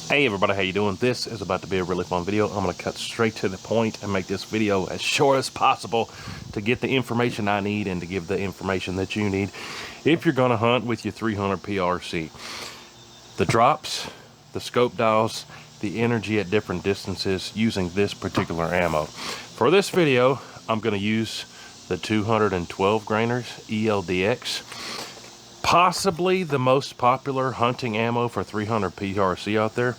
Hey everybody, how you doing? This is about to be a really fun video. I'm going to cut straight to the point and make this video as short as possible to get the information I need and to give the information that you need if you're going to hunt with your 300 PRC. The drops, the scope dials, the energy at different distances using this particular ammo. For this video, I'm going to use the 212 grainers ELDX. Possibly the most popular hunting ammo for 300 PRC out there.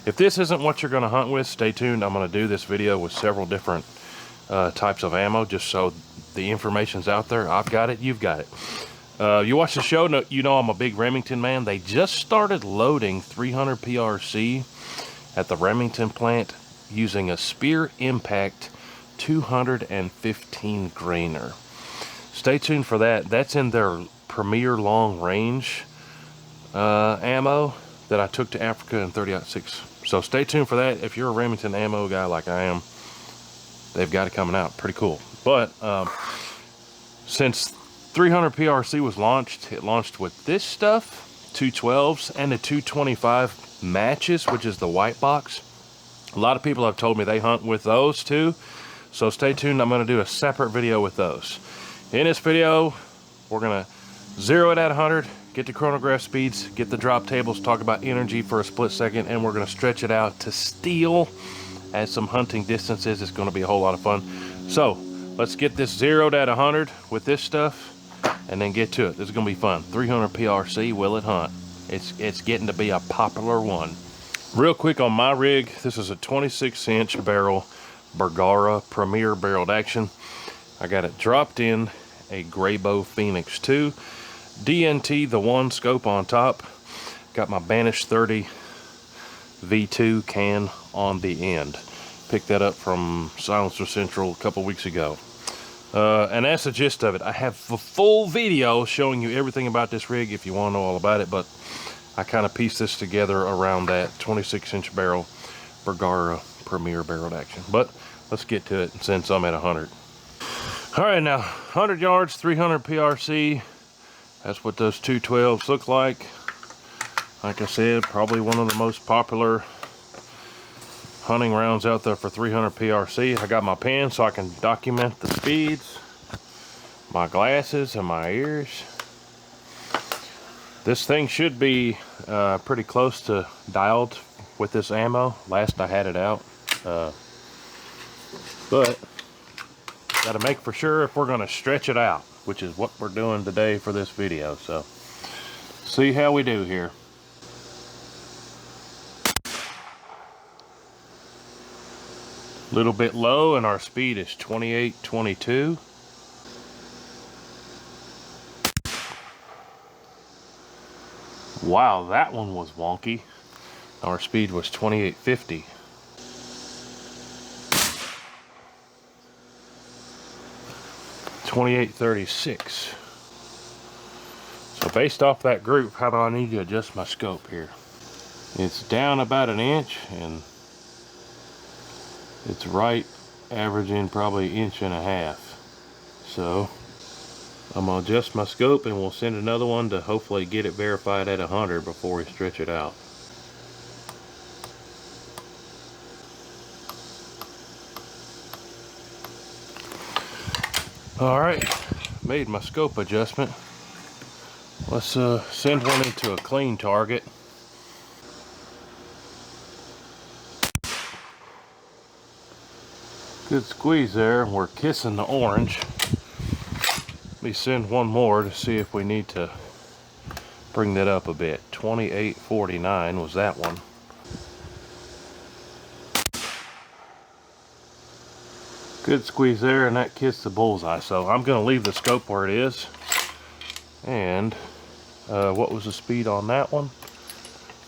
If this isn't what you're going to hunt with, stay tuned. I'm going to do this video with several different types of ammo, just so the information's out there. I've got it, you've got it. You watch the show, you know I'm a big Remington man. They just started loading 300 PRC at the Remington plant using a Spear Impact 215 grainer. Stay tuned for that. That's in their Premier long range ammo that I took to Africa in 30-06. So stay tuned for that. If you're a Remington ammo guy like I am, they've got it coming out. Pretty cool. But since 300 PRC was launched, it launched with this stuff, 212s, and the 225 matches, which is the white box. A lot of people have told me they hunt with those too. So stay tuned. I'm going to do a separate video with those. In this video, we're going to zero it at 100, get the chronograph speeds, get the drop tables, talk about energy for a split second, and we're going to stretch it out to steel at some hunting distances. It's going to be a whole lot of fun. So let's get this zeroed at 100 with this stuff and then get to it. This is going to be fun. 300 PRC, will it hunt? It's getting to be a popular one. Real quick on my rig, this is a 26-inch barrel Bergara Premier barreled action. I got it dropped in a Graybow Phoenix 2. DNT, the one scope on top. Got my Banish 30 V2 can on the end. Picked that up from Silencer Central a couple weeks ago. And that's the gist of it. I have a full video showing you everything about this rig if you want to know all about it, but I kind of pieced this together around that 26-inch barrel Bergara Premier barreled action. But let's get to it since I'm at 100. All right, now 100 yards, 300 PRC. That's what those 212s look like. Like I said, probably one of the most popular hunting rounds out there for 300 PRC. I got my pen so I can document the speeds, my glasses, and my ears. This thing should be pretty close to dialed with this ammo. Last I had it out. But got to make for sure if we're going to stretch it out, which is what we're doing today for this video. So see how we do here. Little bit low, and our speed is 28-22. Wow, that one was wonky. Our speed was 28-50. .28-36. So based off that group, how do I need to adjust my scope here? It's down about an inch, and it's right averaging probably 1.5 inches. So I'm gonna adjust my scope, and we'll send another one to hopefully get it verified at 100 before we stretch it out. All right, made my scope adjustment. Let's send one into a clean target. Good squeeze there. We're kissing the orange. Let me send one more to see if we need to bring that up a bit. 28-49 was that one. Good squeeze there, and that kissed the bullseye. So I'm going to leave the scope where it is. And what was the speed on that one?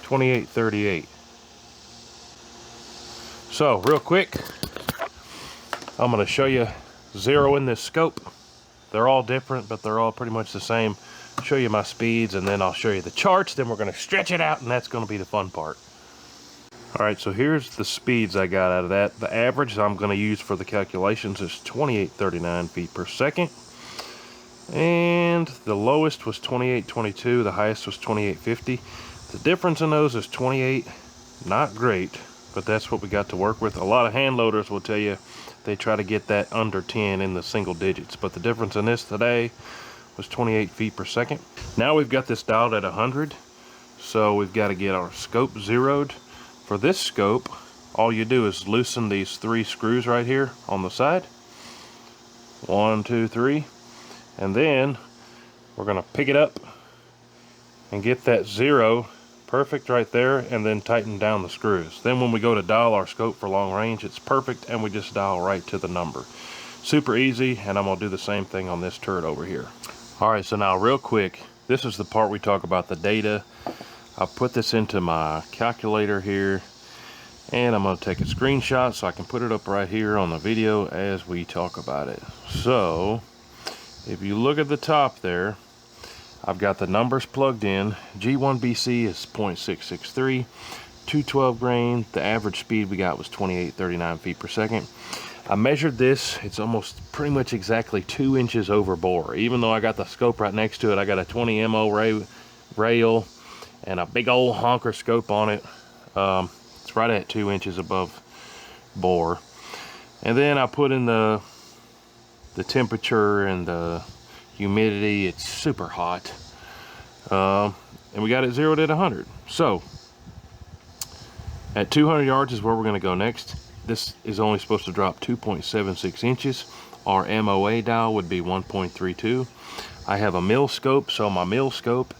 28-38. So real quick, I'm going to show you zeroing this scope. They're all different, but they're all pretty much the same. Show you my speeds, and then I'll show you the charts. Then we're going to stretch it out, and that's going to be the fun part. Alright, so here's the speeds I got out of that. The average I'm going to use for the calculations is 2839 feet per second. And the lowest was 2822, the highest was 2850. The difference in those is 28 Not great, but that's what we got to work with. A lot of hand loaders will tell you they try to get that under 10 in the single digits, but the difference in this today was 28 feet per second. Now we've got this dialed at 100, so we've got to get our scope zeroed. For this scope, all you do is loosen these 3 screws right here on the side. 1, 2, 3, and then we're gonna pick it up and get that 0 perfect right there, and then tighten down the screws. Then when we go to dial our scope for long range, it's perfect, and we just dial right to the number. Super easy, and I'm gonna do the same thing on this turret over here. All right, so now real quick, this is the part we talk about the data. I'll put this into my calculator here, and I'm gonna take a screenshot so I can put it up right here on the video as we talk about it. So if you look at the top there, I've got the numbers plugged in. G1BC is 0.663, 212 grain. The average speed we got was 2839 feet per second. I measured this. It's almost pretty much exactly 2 inches over bore. Even though I got the scope right next to it, I got a 20 MO rail and a big old honker scope on it. It's right at 2 inches above bore. And then I put in the temperature and the humidity. It's super hot, and we got it zeroed at 100. So at 200 yards is where we're going to go next. This is only supposed to drop 2.76 inches. Our MOA dial would be 1.32. I have a mil scope, so my mil scope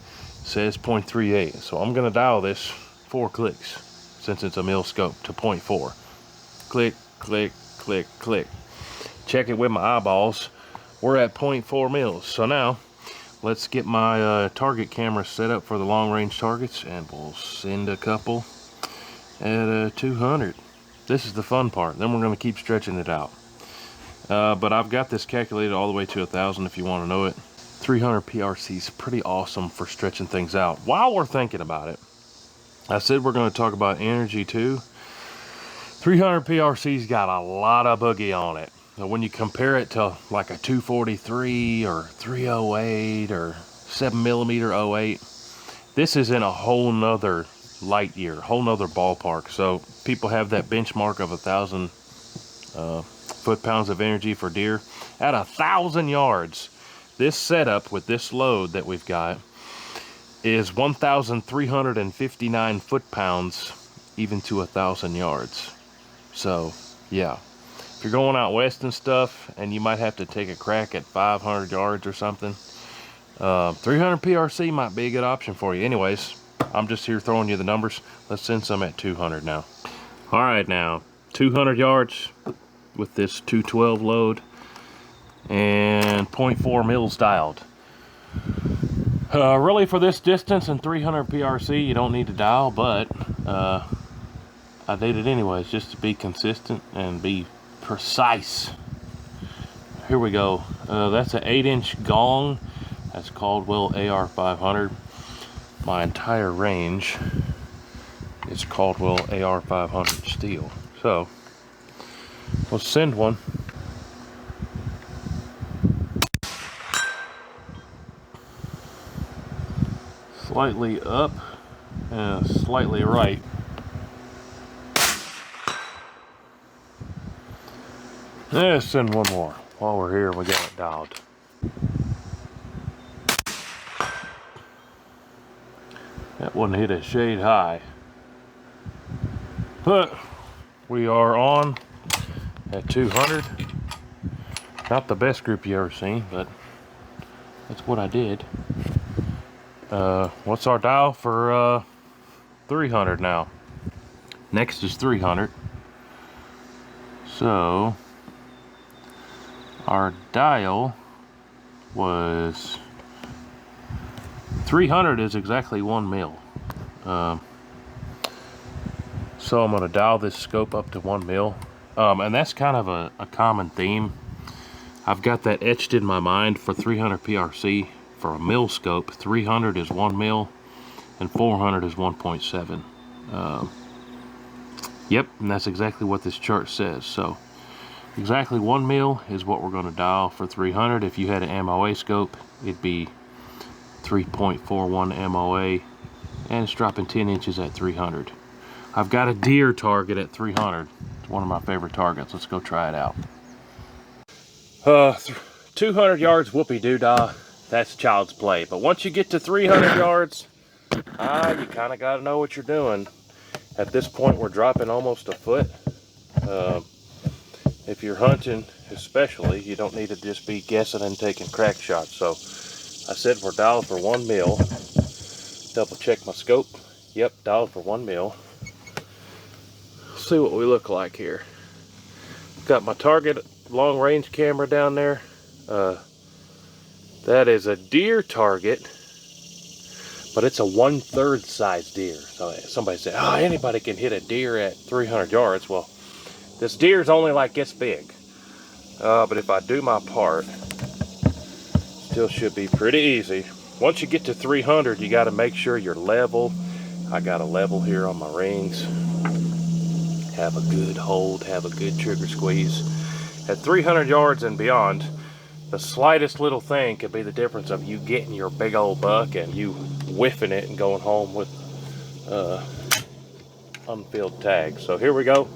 says 0.38, so I'm going to dial this 4 clicks since it's a mil scope to 0.4. Click, click, click, click. Check it with my eyeballs. We're at 0.4 mils. So now let's get my target camera set up for the long range targets, and we'll send a couple at 200. This is the fun part. Then we're going to keep stretching it out. But I've got this calculated all the way to 1,000 if you want to know it. 300 PRC is pretty awesome for stretching things out. While we're thinking about it, I said we're going to talk about energy too. 300 PRC's got a lot of boogie on it. Now, when you compare it to like a 243 or 308 or 7mm 08, this is in a whole nother light year, whole nother ballpark. So people have that benchmark of 1,000 foot-pounds of energy for deer. At 1,000 yards, this setup with this load that we've got is 1,359 foot-pounds even to 1,000 yards. So yeah, if you're going out west and stuff, and you might have to take a crack at 500 yards or something, 300 PRC might be a good option for you. Anyways, I'm just here throwing you the numbers. Let's send some at 200 now. All right, now 200 yards with this 212 load and 0.4 mils dialed. Really, for this distance and 300 PRC, you don't need to dial, but I did it anyways, just to be consistent and be precise. Here we go. That's an 8-inch gong. That's Caldwell AR500. My entire range is Caldwell AR500 steel. So let's send one. Slightly up and slightly right. Let's send one more. While we're here, we got it dialed. That one hit a shade high. But we are on at 200. Not the best group you ever seen, but that's what I did. What's our dial for 300 now? Next is 300. So our dial was 300 is exactly 1 mil. So I'm going to dial this scope up to 1 mil. And that's kind of a common theme. I've got that etched in my mind for 300 PRC. For a mil scope, 300 is 1 mil and 400 is 1.7. Yep, and that's exactly what this chart says. So exactly 1 mil is what we're going to dial for 300. If you had an MOA scope, it'd be 3.41 MOA, and it's dropping 10 inches at 300. I've got a deer target at 300. It's one of my favorite targets. Let's go try it out. 200 yards, whoopee-doo-dah. That's child's play. But once you get to 300 yards, you kind of got to know what you're doing. At this point, we're dropping almost a foot. If you're hunting, especially, you don't need to just be guessing and taking crack shots. So I said we're dialed for 1 mil. Double check my scope. Yep, dialed for 1 mil. See what we look like here. Got my target long range camera down there. That is a deer target, but it's a 1/3 size deer. So somebody said, oh, anybody can hit a deer at 300 yards. Well, this deer's only like this big. But if I do my part, still should be pretty easy. Once you get to 300, you got to make sure you're level. I got a level here on my rings. Have a good hold, have a good trigger squeeze. At 300 yards and beyond, the slightest little thing could be the difference of you getting your big old buck and you whiffing it and going home with unfilled tags. So here we go.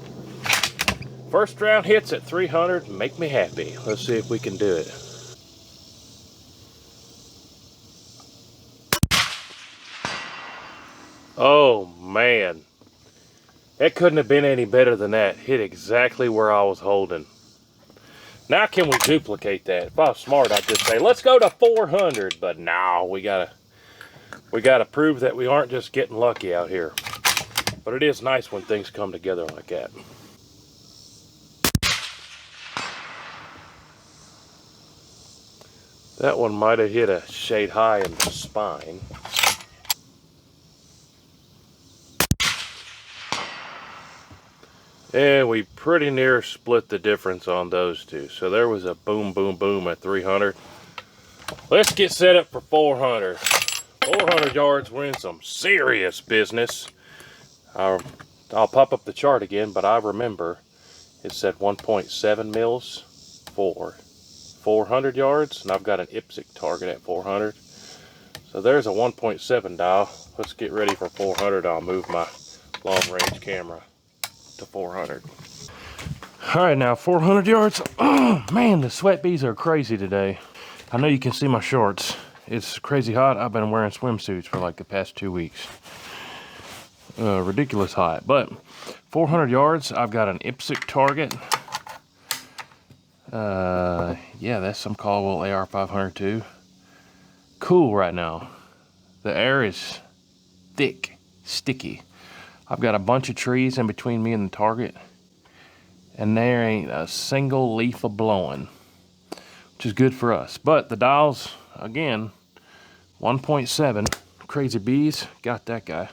First round hits at 300 make me happy. Let's see if we can do it. Oh man, it couldn't have been any better than that. Hit exactly where I was holding. Now can we duplicate that? If I was smart, I'd just say, let's go to 400. But no, we gotta prove that we aren't just getting lucky out here. But it is nice when things come together like that. That one might have hit a shade high in the spine. And we pretty near split the difference on those two. So there was a boom, boom, boom at 300. Let's get set up for 400. 400 yards, we're in some serious business. I'll pop up the chart again, but I remember it said 1.7 mils for 400 yards, and I've got an IPSC target at 400. So there's a 1.7 dial. Let's get ready for 400. I'll move my long range camera to 400. All right, now 400 yards. Oh man, the sweat bees are crazy today. I know you can see my shorts. It's crazy hot. I've been wearing swimsuits for like the past 2 weeks. Ridiculous hot. But 400 yards, I've got an IPSC target. Yeah, that's some Caldwell AR 502. Cool right now. The air is thick, sticky. I've got a bunch of trees in between me and the target, and there ain't a single leaf of blowing, which is good for us. But the dials, again, 1.7. Crazy bees, got that guy.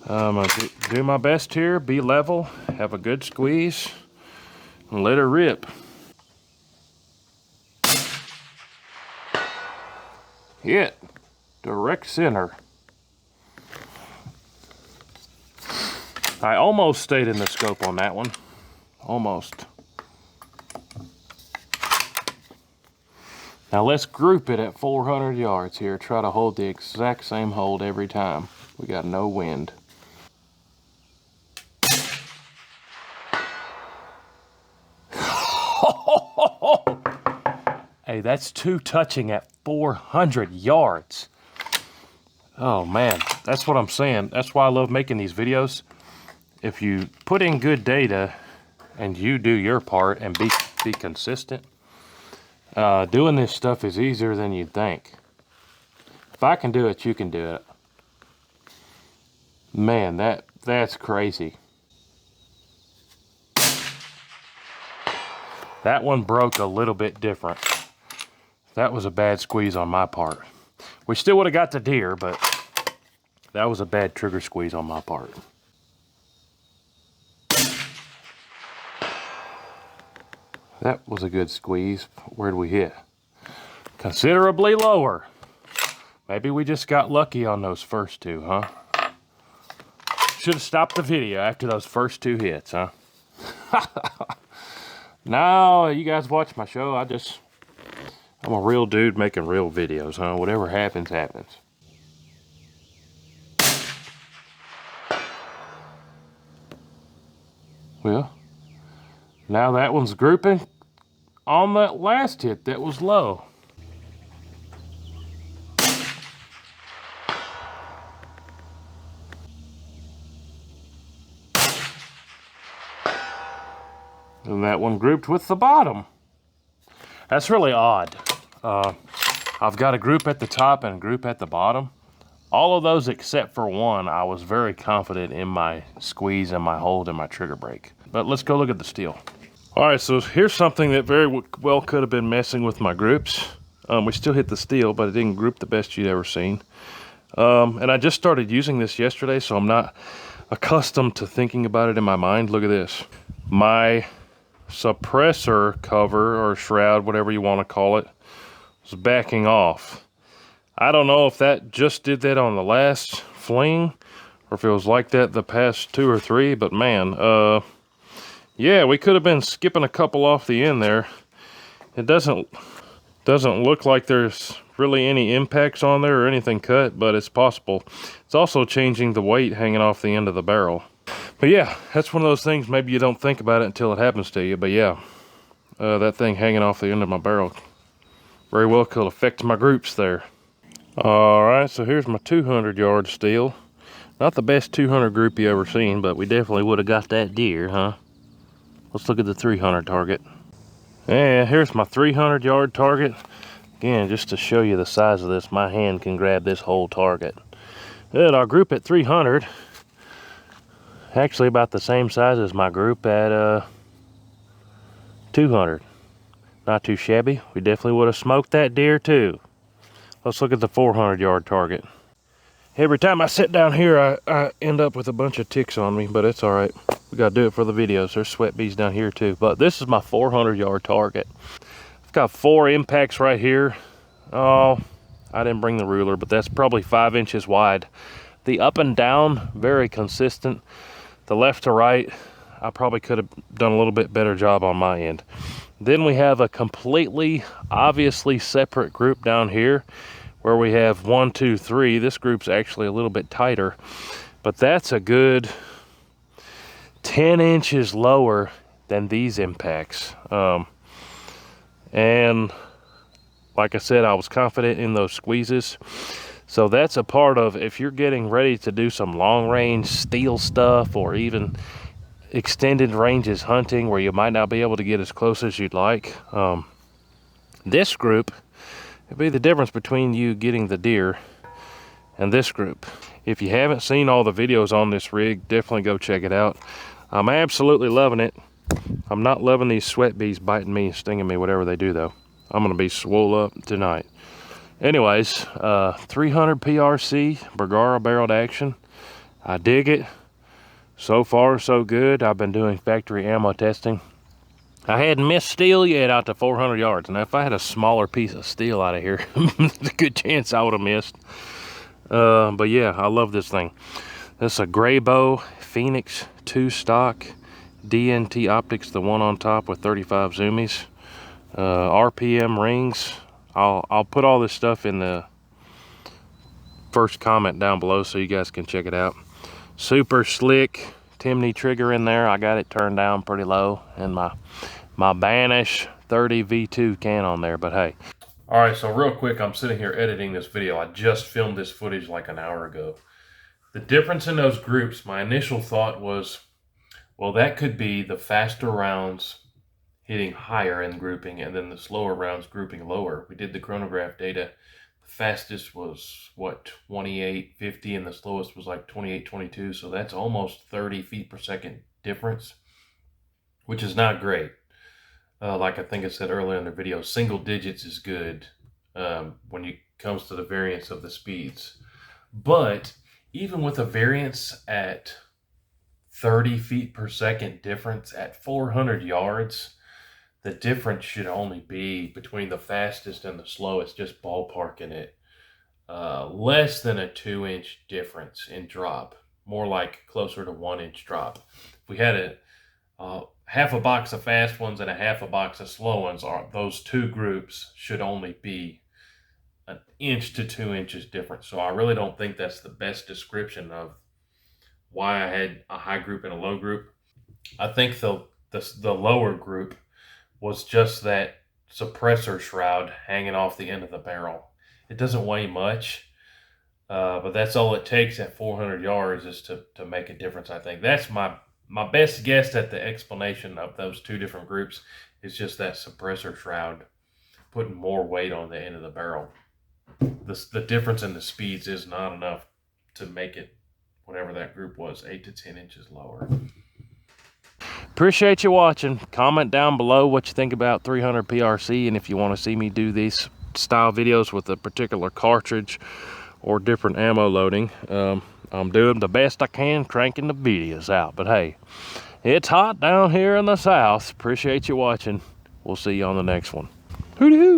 I'm gonna do my best here, be level, have a good squeeze, and let her rip. Hit direct center. I almost stayed in the scope on that one. Almost. Now let's group it at 400 yards here. Try to hold the exact same hold every time. We got no wind. Hey, that's two touching at 400 yards. Oh man, that's what I'm saying. That's why I love making these videos. If you put in good data and you do your part and be consistent, doing this stuff is easier than you'd think. If I can do it, you can do it. Man, that's crazy. That one broke a little bit different. That was a bad squeeze on my part. We still would have got the deer, but that was a bad trigger squeeze on my part. That was a good squeeze. Where'd we hit? Considerably lower. Maybe we just got lucky on those first two, huh? Should have stopped the video after those first two hits, huh? No, you guys watch my show. I'm a real dude making real videos, huh? Whatever happens, happens. Well, now that one's grouping on that last hit that was low. And that one grouped with the bottom. That's really odd. I've got a group at the top and a group at the bottom. All of those except for one, I was very confident in my squeeze and my hold and my trigger brake. But let's go look at the steel. All right, so here's something that very well could have been messing with my groups. We still hit the steel, but it didn't group the best you'd ever seen. And I just started using this yesterday, so I'm not accustomed to thinking about it in my mind. Look at this. My suppressor cover or shroud, whatever you want to call it, was backing off. I don't know if that just did that on the last fling or if it was like that the past 2 or 3, but man, yeah, we could have been skipping a couple off the end there. It doesn't look like there's really any impacts on there or anything cut, but it's possible. It's also changing the weight hanging off the end of the barrel. But yeah, that's one of those things, maybe you don't think about it until it happens to you. But yeah, that thing hanging off the end of my barrel very well could affect my groups there. All right, so here's my 200 yard steel. Not the best 200 group you ever seen, but we definitely would have got that deer, huh? Let's look at the 300 target. And here's my 300 yard target. Again, just to show you the size of this, my hand can grab this whole target. And our group at 300, actually about the same size as my group at 200. Not too shabby. We definitely would have smoked that deer too. Let's look at the 400 yard target. Every time I sit down here, I end up with a bunch of ticks on me, but it's all right. We got to do it for the videos. There's sweat bees down here too. But this is my 400 yard target. I've got 4 impacts right here. Oh, I didn't bring the ruler, but that's probably 5 inches wide. The up and down, very consistent. The left to right, I probably could have done a little bit better job on my end. Then we have a completely, obviously separate group down here where we have 1, 2, 3. This group's actually a little bit tighter, but that's a good 10 inches lower than these impacts. And like I said, I was confident in those squeezes. So that's a part of, if you're getting ready to do some long range steel stuff or even extended ranges hunting where you might not be able to get as close as you'd like, this group would be the difference between you getting the deer and this group. If you haven't seen all the videos on this rig, definitely go check it out. I'm absolutely loving it. I'm not loving these sweat bees biting me, stinging me, whatever they do though. I'm gonna be swole up tonight. Anyways, 300 PRC Bergara barreled action. I dig it. So far, so good. I've been doing factory ammo testing. I hadn't missed steel yet out to 400 yards. And if I had a smaller piece of steel out of here, there's a good chance I would have missed. But yeah, I love this thing. This is a gray bow Phoenix 2 stock DNT optics, the one on top with 35 zoomies. RPM rings. I'll put all this stuff in the first comment down below so you guys can check it out. Super slick Timney trigger in there. I got it turned down pretty low, and my Banish 30 V2 can on there, but hey. All right, so real quick, I'm sitting here editing this video. I just filmed this footage like an hour ago. The difference in those groups, my initial thought was, well, that could be the faster rounds hitting higher in grouping and then the slower rounds grouping lower. We did the chronograph data. The fastest was, what, 28.50, and the slowest was like 28.22. So that's almost 30 feet per second difference, which is not great. Like I think I said earlier in the video, single digits is good when it comes to the variance of the speeds. But even with a variance at 30 feet per second difference at 400 yards, the difference should only be between the fastest and the slowest, just ballparking it, less than a 2-inch difference in drop, more like closer to 1-inch drop. If we had half a box of fast ones and a half a box of slow ones, those two groups should only be 1 inch to 2 inches difference. So I really don't think that's the best description of why I had a high group and a low group. I think the lower group was just that suppressor shroud hanging off the end of the barrel. It doesn't weigh much, but that's all it takes at 400 yards is to make a difference. I think that's my best guess at the explanation of those two different groups is just that suppressor shroud putting more weight on the end of the barrel. The difference in the speeds is not enough to make it whatever that group was, 8 to 10 inches lower. Appreciate you watching. Comment down below what you think about 300 PRC, and if you want to see me do these style videos with a particular cartridge or different ammo loading. I'm doing the best I can cranking the videos out, but hey, it's hot down here in the south. Appreciate you watching. We'll see you on the next one. Hooty hoo!